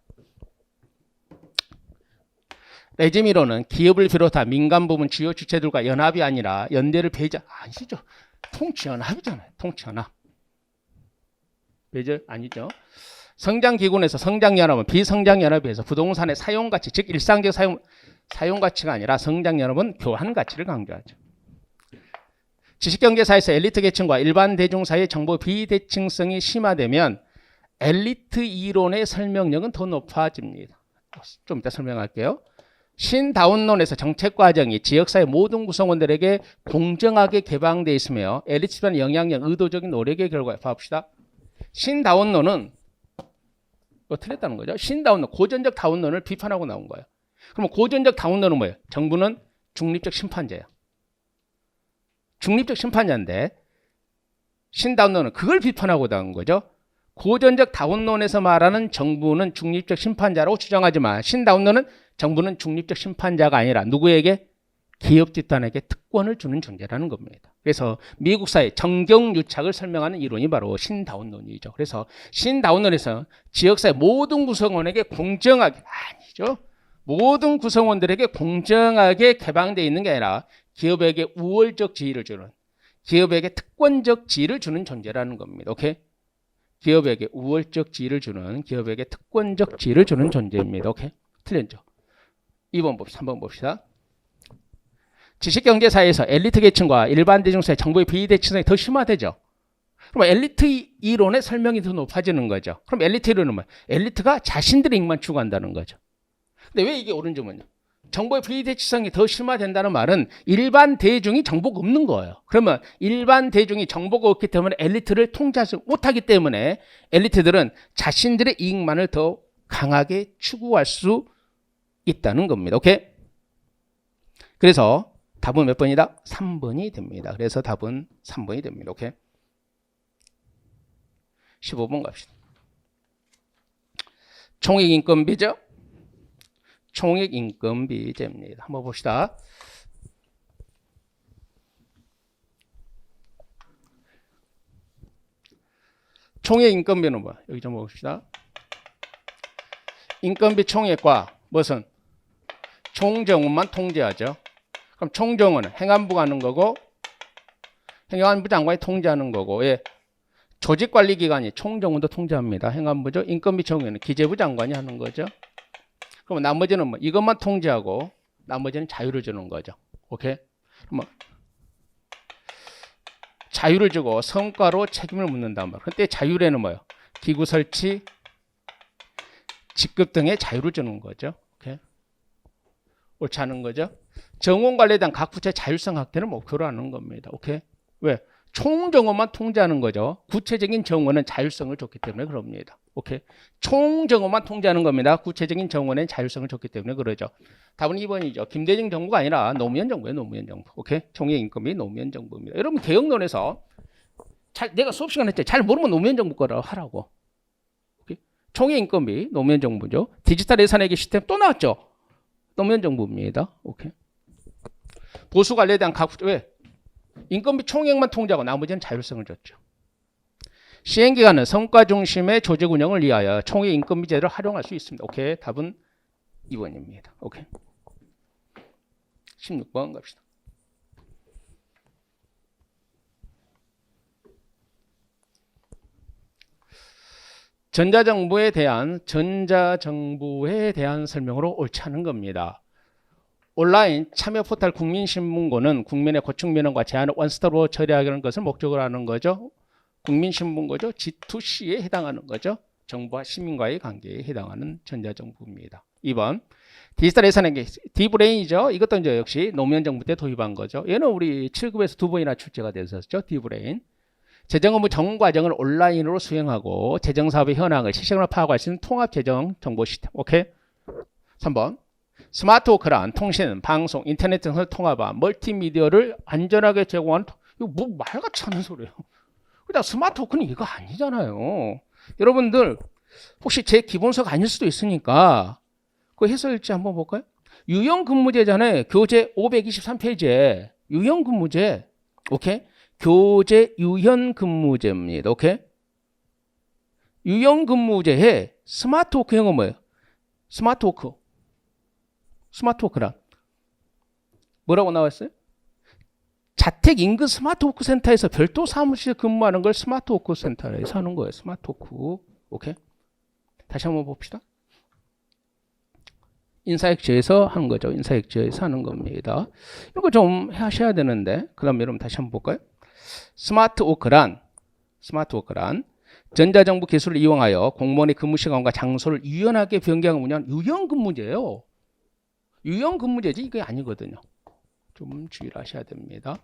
레지미로는 기업을 비롯한 민간 부문 주요 주체들과 연합이 아니라 연대를 배제 아니죠. 통치연합이잖아요. 통치연합. 배제 아니죠. 성장기관에서 성장연합은 비성장연합에 비해서 부동산의 사용가치, 즉 일상적 사용가치가 아니라 성장연합은 교환가치를 강조하죠. 지식경제사에서 엘리트 계층과 일반 대중 사이의 정보 비대칭성이 심화되면 엘리트 이론의 설명력은 더 높아집니다. 좀 이따 설명할게요. 신다운론에서 정책 과정이 지역사회 모든 구성원들에게 공정하게 개방되어 있으며 엘리트 집단의 영향력, 의도적인 노력의 결과에 봐봅시다. 신다운론은 틀렸다는 거죠. 신다운론, 고전적 다운론을 비판하고 나온 거예요. 그럼 고전적 다운론은 뭐예요? 정부는 중립적 심판자예요. 중립적 심판자인데 신다운론은 그걸 비판하고 나온 거죠. 고전적 다운론에서 말하는 정부는 중립적 심판자라고 주장하지만 신다운론은 정부는 중립적 심판자가 아니라 누구에게? 기업 집단에게 특권을 주는 존재라는 겁니다. 그래서 미국 사회 정경유착을 설명하는 이론이 바로 신다운론이죠. 그래서 신다운론에서 지역사회 모든 구성원에게 공정하게 아니죠. 모든 구성원들에게 공정하게 개방되어 있는 게 아니라 기업에게 우월적 지위를 주는, 기업에게 특권적 지위를 주는 존재라는 겁니다. 오케이? 기업에게 우월적 지위를 주는, 기업에게 특권적 지위를 주는 존재입니다. 오케이? 틀렸죠? 2번 봅시다. 3번 봅시다. 지식경제사회에서 엘리트 계층과 일반 대중사회 정보의 비대칭성이 더 심화되죠. 그럼 엘리트 이론의 설명이 더 높아지는 거죠. 그럼 엘리트 이론은 뭐예요? 엘리트가 자신들의 이익만 추구한다는 거죠. 근데 왜 이게 옳은 점은요? 정보의 비대칭성이 더 심화된다는 말은 일반 대중이 정보가 없는 거예요. 그러면 일반 대중이 정보가 없기 때문에 엘리트를 통제하지 못하기 때문에 엘리트들은 자신들의 이익만을 더 강하게 추구할 수 있다는 겁니다. 오케이? 그래서 답은 몇 번이다? 3번이 됩니다. 그래서 답은 3번이 됩니다. 오케이? 15번 갑시다. 총액인건비죠? 총액인건비제입니다. 한번 봅시다. 총액인건비는 뭐야? 여기 좀 봅시다. 인건비 총액과 무슨? 총정원만 통제하죠. 그럼 총정원은 행안부가 하는 거고 행안부 장관이 통제하는 거고, 예. 조직관리기관이 총정원도 통제합니다. 행안부죠. 인건비 총액은 기재부 장관이 하는 거죠. 그럼 나머지는 뭐 이것만 통제하고 나머지는 자유를 주는 거죠. 오케이? 그럼 자유를 주고 성과로 책임을 묻는단 말이에요. 그때 자율에는 뭐예요? 기구 설치, 직급 등의 자유를 주는 거죠. 오케이? 옳지 않은 거죠. 정원 관리에 대한 각 부처의 자율성 확대를 목표로 하는 겁니다. 오케이? 왜? 총정원만 통제하는 거죠. 구체적인 정원은 자율성을 줬기 때문에 그럽니다. 오케이? 총정원만 통제하는 겁니다. 구체적인 정원엔 자율성을 줬기 때문에 그러죠. 답은 2번이죠. 김대중 정부가 아니라 노무현 정부예요. 노무현 정부. 오케이? 총액인건비 노무현 정부입니다. 여러분 개혁론에서 내가 수업 시간에 했죠. 잘 모르면 노무현 정부 거라고 하라고. 오케이? 총액인건비 노무현 정부죠. 디지털 예산회계 시스템 또 나왔죠. 노무현 정부입니다. 오케이? 보수 관리에 대한 각 왜? 인건비 총액만 통제하고 나머지는 자율성을 줬죠. 시행기관은 성과 중심의 조직 운영을 위하여 총액 인건비 제도를 활용할 수 있습니다. 오케이. 답은 2번입니다. 오케이. 16번 갑시다. 전자정부에 대한 설명으로 옳지 않은 겁니다. 온라인 참여 포털 국민신문고는 국민의 고충 민원과 제안을 원스톱으로 처리하는 것을 목적으로 하는 거죠. 국민신문고죠. G2C에 해당하는 거죠. 정부와 시민과의 관계에 해당하는 전자정부입니다. 2번 디지털 예산회계 D브레인이죠. 이것도 이제 역시 노무현 정부 때 도입한 거죠. 얘는 우리 7급에서 2번이나 출제가 됐었죠. D브레인. 재정업무 정 과정을 온라인으로 수행하고 재정사업의 현황을 실시간으로 파악할 수 있는 통합재정 정보 시스템. 오케이? 3번 스마트워크란 통신, 방송, 인터넷 등을 통합한 멀티미디어를 안전하게 제공하는 이거 뭐 말같이 하는 소리예요. 그러니까 스마트워크는 이거 아니잖아요. 여러분들 혹시 제 기본서가 아닐 수도 있으니까 그 해설일지 한번 볼까요? 유형근무제잖아요. 교재 523페이지에 유형근무제. 오케이? 교재 유형근무제입니다. 오케이? 유형근무제에 스마트워크형은 뭐예요? 스마트워크란 뭐라고 나왔어요? 자택 인근 스마트워크 센터에서 별도 사무실 근무하는 걸 스마트워크 센터에서 하는 거예요. 스마트워크. 오케이? 다시 한번 봅시다. 인사혁지에서 하는 거죠. 인사혁지에서 하는 겁니다. 이거 좀 하셔야 되는데 그럼 여러분 다시 한번 볼까요? 스마트워크란 전자정부 기술을 이용하여 공무원의 근무 시간과 장소를 유연하게 변경하는 운영 유형근무제예요. 유형근무제지 이게 아니거든요. 좀 주의를 하셔야 됩니다.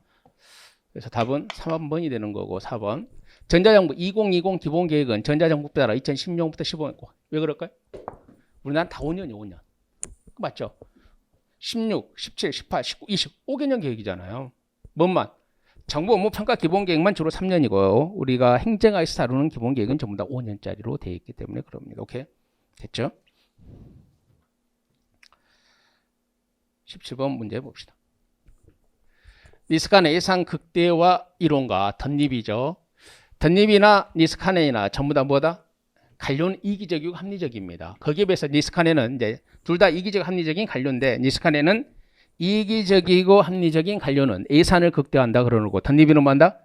그래서 답은 3번이 되는 거고 4번 전자정부 2020 기본계획은 전자정부 따라 2016년부터 15년 왜 그럴까요? 우리나라는 다 5년이요. 5년. 맞죠? 16, 17, 18, 19, 20 5개년 계획이잖아요. 뭔만? 정부 업무 평가 기본계획만 주로 3년이고요. 우리가 행정학에서 다루는 기본계획은 전부 다 5년짜리로 되어 있기 때문에 그럽니다. 오케이? 됐죠? 17번 문제 봅시다. 니스칸의 예산 극대화 이론과 덧립이죠. 덧립이나 니스카넨이나 전부 다 뭐다? 관료는 이기적이고 합리적입니다. 거기에 비해서 니스카넨은 이제 둘 다 이기적 합리적인 관료인데 니스카넨은 이기적이고 합리적인 관료는 예산을 극대화한다 그러고 덧립이는 뭐한다?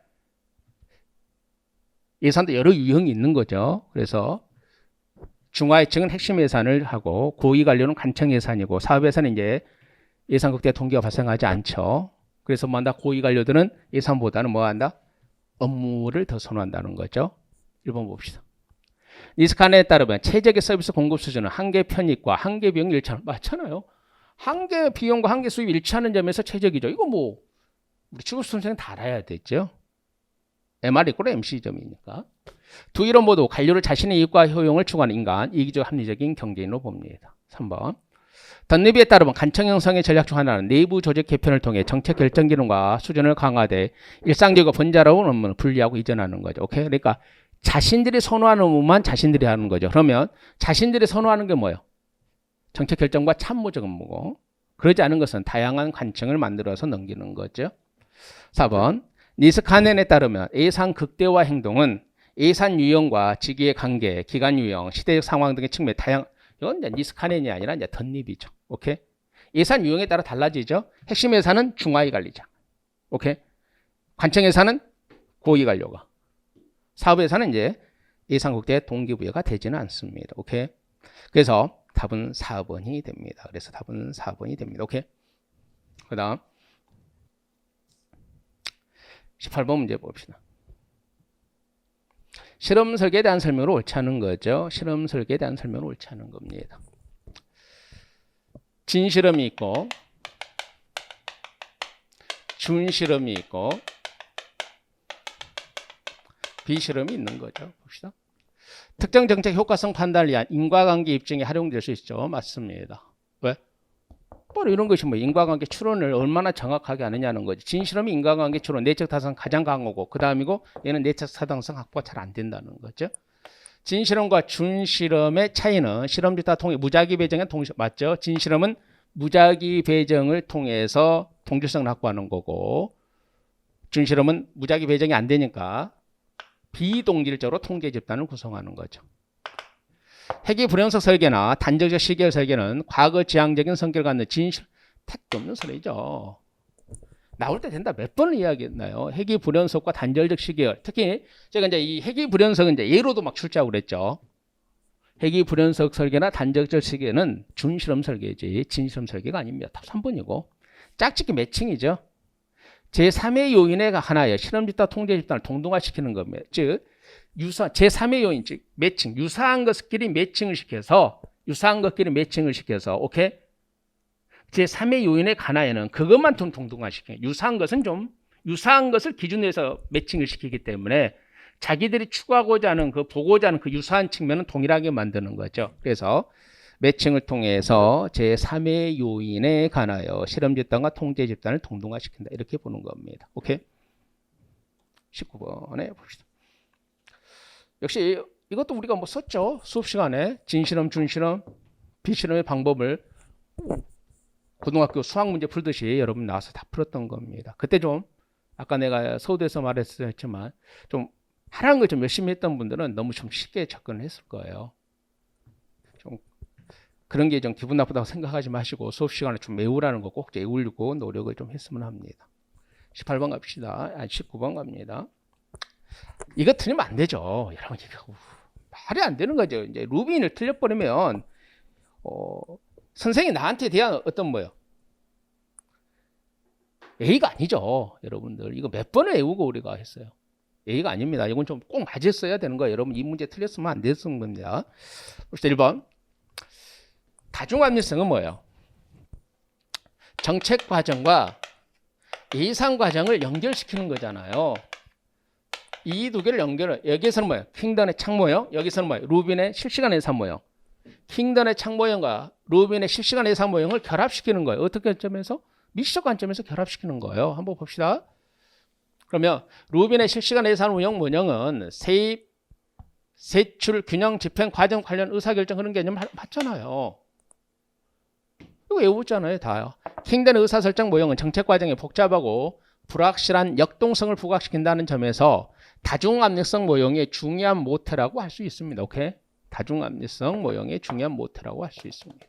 예산도 여러 유형이 있는 거죠. 그래서 중하위층은 핵심 예산을 하고 고위 관료는 관청 예산이고 사업 예산은 이제 예산 극대화 동기가 발생하지 않죠. 그래서 뭐한다? 고위 관료들은 예산보다는 뭐한다? 업무를 더 선호한다는 거죠. 1번 봅시다. 니스칸에 따르면 최적의 서비스 공급 수준은 한계 편익과 한계 비용 일치하는 맞잖아요. 한계 비용과 한계 수입 일치하는 점에서 최적이죠. 이거 뭐 우리 취급 선생님 다 알아야 되죠. MR 이꼴 MC 점이니까. 두 이론 모두 관료를 자신의 이익과 효용을 추구하는 인간, 이기적 합리적인 경제인으로 봅니다. 3번. 덧립에 따르면 관청 형성의 전략 중 하나는 내부 조직 개편을 통해 정책 결정 기능과 수준을 강화돼 일상적이고 번잡한 업무를 분리하고 이전하는 거죠. 오케이? 그러니까 자신들이 선호하는 업무만 자신들이 하는 거죠. 그러면 자신들이 선호하는 게 뭐예요? 정책 결정과 참모적 업무고 그러지 않은 것은 다양한 관청을 만들어서 넘기는 거죠. 4번. 니스카넨에 따르면 예산 극대화 행동은 예산 유형과 직위의 관계, 기간 유형, 시대적 상황 등의 측면 다양. 이건 이제 니스카넨이 아니라 이제 덧립이죠. 오케이? 예산 유형에 따라 달라지죠. 핵심 예산은 중하위 관리자. 오케이? 관청 예산은 고위 관료가. 사업 예산은 이제 예산 극대화 동기부여가 되지는 않습니다. 오케이? 그래서 답은 4번이 됩니다. 그래서 답은 4번이 됩니다. 오케이? 그다음 18번 문제 봅시다. 실험 설계에 대한 설명으로 옳지 않은 거죠. 실험 설계에 대한 설명으로 옳지 않은 겁니다. 진실험이 있고 준실험이 있고 비실험이 있는 거죠. 봅시다. 특정 정책 효과성 판단을 위한 인과관계 입증에 활용될 수 있죠. 맞습니다. 왜? 바로 이런 것이 뭐 인과관계 추론을 얼마나 정확하게 하느냐는 거지. 진실험이 인과관계 추론, 내적 타당성 가장 강하고 그 다음이고 얘는 내적 타당성 확보가 잘 안 된다는 거죠. 진실험과 준실험의 차이는 실험지타 통해 무작위 배정의 동시 맞죠? 진실험은 무작위 배정을 통해서 동질성을 확보하는 거고 준실험은 무작위 배정이 안 되니까 비동질적으로 통계 집단을 구성하는 거죠. 핵의 불연속 설계나 단적적 시계열 설계는 과거 지향적인 성격을 갖는 진실 택도 없는 소리죠. 나올 때 된다 몇 번을 이야기했나요? 핵의 불연속과 단절적 시계열. 특히 제가 이제 이 핵의 불연속은 이제 예로도 막 출제하고 그랬죠. 핵의 불연속 설계나 단적적 시계는 준실험 설계지 진실험 설계가 아닙니다. 답 3번이고 짝짓기 매칭이죠. 제3의 요인의 하나예요. 실험 집단 통제 집단을 동등화시키는 겁니다. 즉 제3의 요인, 즉 매칭, 유사한 것끼리 매칭을 시켜서 오케이? 제3의 요인의 하나에는 그것만 좀 동등화시켜요. 유사한 것을 기준으로 해서 매칭을 시키기 때문에 자기들이 추구하고자 하는 보고자 하는 그 유사한 측면은 동일하게 만드는 거죠. 그래서 매칭을 통해서 제3의 요인에 관하여 실험 집단과 통제 집단을 동등화시킨다. 이렇게 보는 겁니다. 오케이? 19번에 봅시다. 역시 이것도 우리가 뭐 썼죠. 수업 시간에 진실험, 준실험, 비실험의 방법을 고등학교 수학 문제 풀듯이 여러분 나와서 다 풀었던 겁니다. 그때 좀 아까 내가 서두에서 말했지만 좀 하라는 걸 좀 열심히 했던 분들은 너무 좀 쉽게 접근을 했을 거예요. 좀 그런 게 좀 기분 나쁘다고 생각하지 마시고 수업 시간에 좀 외우라는 거 꼭 외우려고 노력을 좀 했으면 합니다. 18번 갑시다. 19번 갑니다. 이거 틀리면 안 되죠. 여러분 이거 말이 안 되는 거죠. 이제 루빈을 틀려버리면 선생님이 나한테 대한 어떤 뭐요? A가 아니죠. 여러분들 이거 몇 번을 외우고 우리가 했어요. A가 아닙니다. 이건 좀 꼭 맞았어야 되는 거예요. 여러분 이 문제 틀렸으면 안 됐은 겁니다. 봅시다. 1번 다중합리성은 뭐예요? 정책 과정과 예산 과정을 연결시키는 거잖아요. 이 두 개를 연결을 여기서는 뭐예요? 킹던의 창모형, 여기서는 뭐예요? 루빈의 실시간 예산 모형. 킹던의 창모형과 루빈의 실시간 예산 모형을 결합시키는 거예요. 어떻게 관점에서? 미시적 관점에서 결합시키는 거예요. 한번 봅시다. 그러면 루빈의 실시간 예산 모형은 세입, 세출, 균형, 집행, 과정 관련 의사결정 그런 개념 맞잖아요. 이거 외우잖아요. 다요. 킹던의 의사설정 모형은 정책 과정이 복잡하고 불확실한 역동성을 부각시킨다는 점에서 다중압력성 모형의 중요한 모태라고 할 수 있습니다. 오케이? 다중압력성 모형의 중요한 모태라고 할 수 있습니다.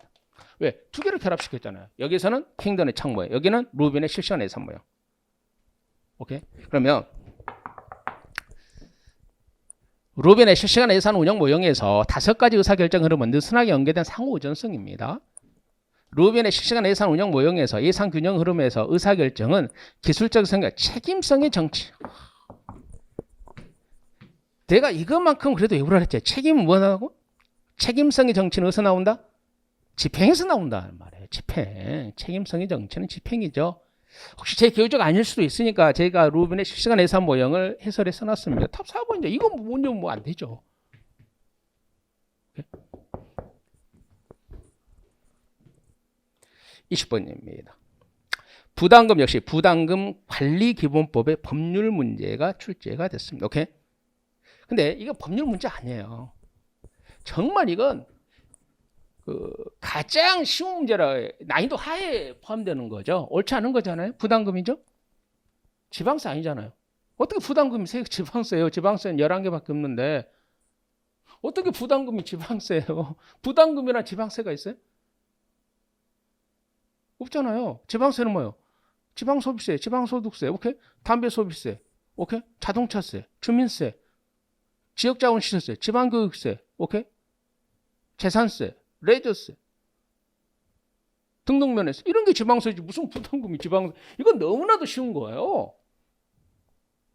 왜? 두 개를 결합시켰잖아요. 여기서는 킹던의 창 모형, 여기는 루빈의 실시간 예산 모형. 오케이? 그러면 루빈의 실시간 예산 운영 모형에서 5가지 의사결정 흐름은 느슨하게 연계된 상호 의존성입니다. 루빈의 실시간 예산 운영 모형에서 예산 균형 흐름에서 의사결정은 기술적 성격, 책임성의 정치. 내가 이것만큼 그래도 외우라 했지. 책임은 뭐라고? 책임성의 정치는 어디서 나온다? 집행에서 나온다는 말이에요. 집행. 책임성의 정치는 집행이죠. 혹시 제 교육적 아닐 수도 있으니까 제가 루빈의 실시간 예산 모형을 해설해 써놨습니다. 탑 4번이죠. 이거 먼저 뭐 안 되죠. 20번입니다. 부담금 역시 부담금 관리 기본법의 법률 문제가 출제가 됐습니다. 오케이? 근데 이거 법률 문제 아니에요. 정말 이건 가장 쉬운 문제라 난이도 하에 포함되는 거죠. 옳지 않은 거잖아요. 부담금이죠. 지방세 아니잖아요. 어떻게 부담금이 지방세예요? 지방세는 11개밖에 없는데 어떻게 부담금이 지방세예요? 부담금이나 지방세가 있어요? 없잖아요. 지방세는 뭐예요? 지방소비세, 지방소득세, 오케이? 담배소비세, 오케이? 자동차세, 주민세, 지역자원시설세, 지방교육세, 오케이? 재산세, 레저세, 등록면에서 이런 게 지방세지 무슨 부담금이 지방세? 이건 너무나도 쉬운 거예요.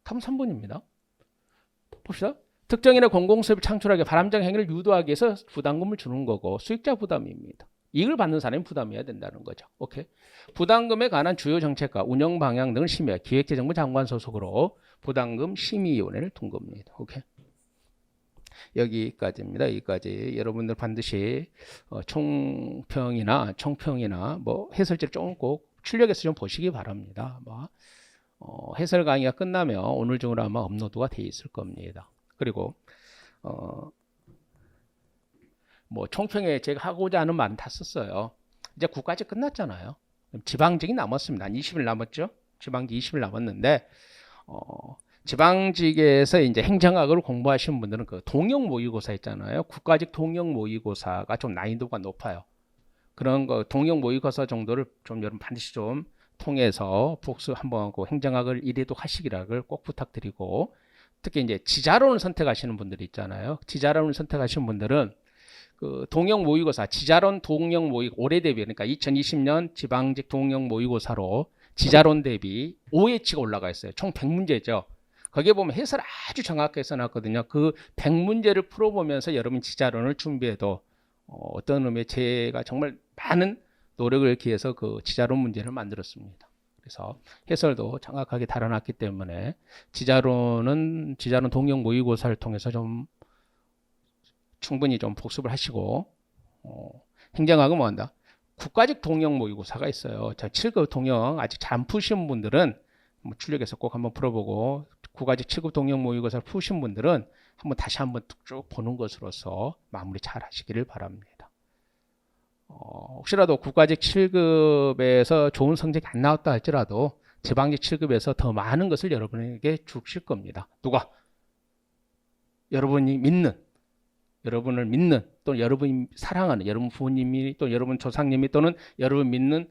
다음 3번입니다. 봅시다. 특정인의 공공수입을 창출하게 바람직 행위를 유도하기 위해서 부담금을 주는 거고 수익자 부담입니다. 이익을 받는 사람이 부담해야 된다는 거죠. 오케이. 부담금에 관한 주요 정책과 운영 방향 등을 심의해 기획재정부 장관 소속으로 부담금 심의위원회를 둔 겁니다. 오케이. 여기까지입니다. 여기까지 여러분들 반드시 총평이나 뭐 해설지를 조금 꼭 출력해서 좀 보시기 바랍니다. 해설 강의가 끝나면 오늘 중으로 아마 업로드가 돼 있을 겁니다. 그리고 뭐 총평에 제가 하고자 하는 말은 다 썼어요. 이제 국가직 끝났잖아요. 지방직이 남았습니다. 한 20일 남았죠. 지방직 20일 남았는데 지방직에서 이제 행정학을 공부하시는 분들은 그 동형 모의고사 있잖아요. 국가직 동형 모의고사가 좀 난이도가 높아요. 그런 거 동형 모의고사 정도를 좀 여러분 반드시 좀 통해서 복습 한번 하고 행정학을 1회도 하시기를 꼭 부탁드리고 특히 이제 지자론을 선택하시는 분들이 있잖아요. 지자론을 선택하시는 분들은 그 동형 모의고사, 지자론 동형 모의 올해 대비 그러니까 2020년 지방직 동형 모의고사로 지자론 대비 5회치가 올라가 있어요. 총 100문제죠. 거기에 보면 해설 아주 정확하게 써놨거든요. 그 100문제를 풀어보면서 여러분 지자론을 준비해도 어떤 의미에 제가 정말 많은 노력을 기해서 그 지자론 문제를 만들었습니다. 그래서 해설도 정확하게 달아놨기 때문에 지자론 동형 모의고사를 통해서 좀 충분히 좀 복습을 하시고 행정학은 뭐 한다? 국가직 동형 모의고사가 있어요. 자, 7급 동형 아직 잘 안 푸신 분들은 출력해서 꼭 한번 풀어보고 국가직 7급 동형 모의고사를 푸신 분들은 다시 한번 쭉 보는 것으로서 마무리 잘 하시기를 바랍니다. 혹시라도 국가직 7급에서 좋은 성적이 안 나왔다 할지라도 지방직 7급에서 더 많은 것을 여러분에게 주실 겁니다. 누가? 여러분을 믿는 또는 여러분이 사랑하는 여러분 부모님이 또 여러분 조상님이 또는 여러분 믿는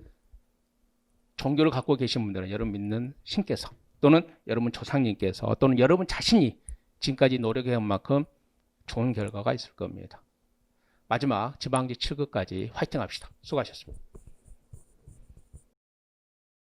종교를 갖고 계신 분들은 여러분 믿는 신께서 또는 여러분 조상님께서 또는 여러분 자신이 지금까지 노력해온 만큼 좋은 결과가 있을 겁니다. 마지막 지방직 7급까지 화이팅 합시다. 수고하셨습니다.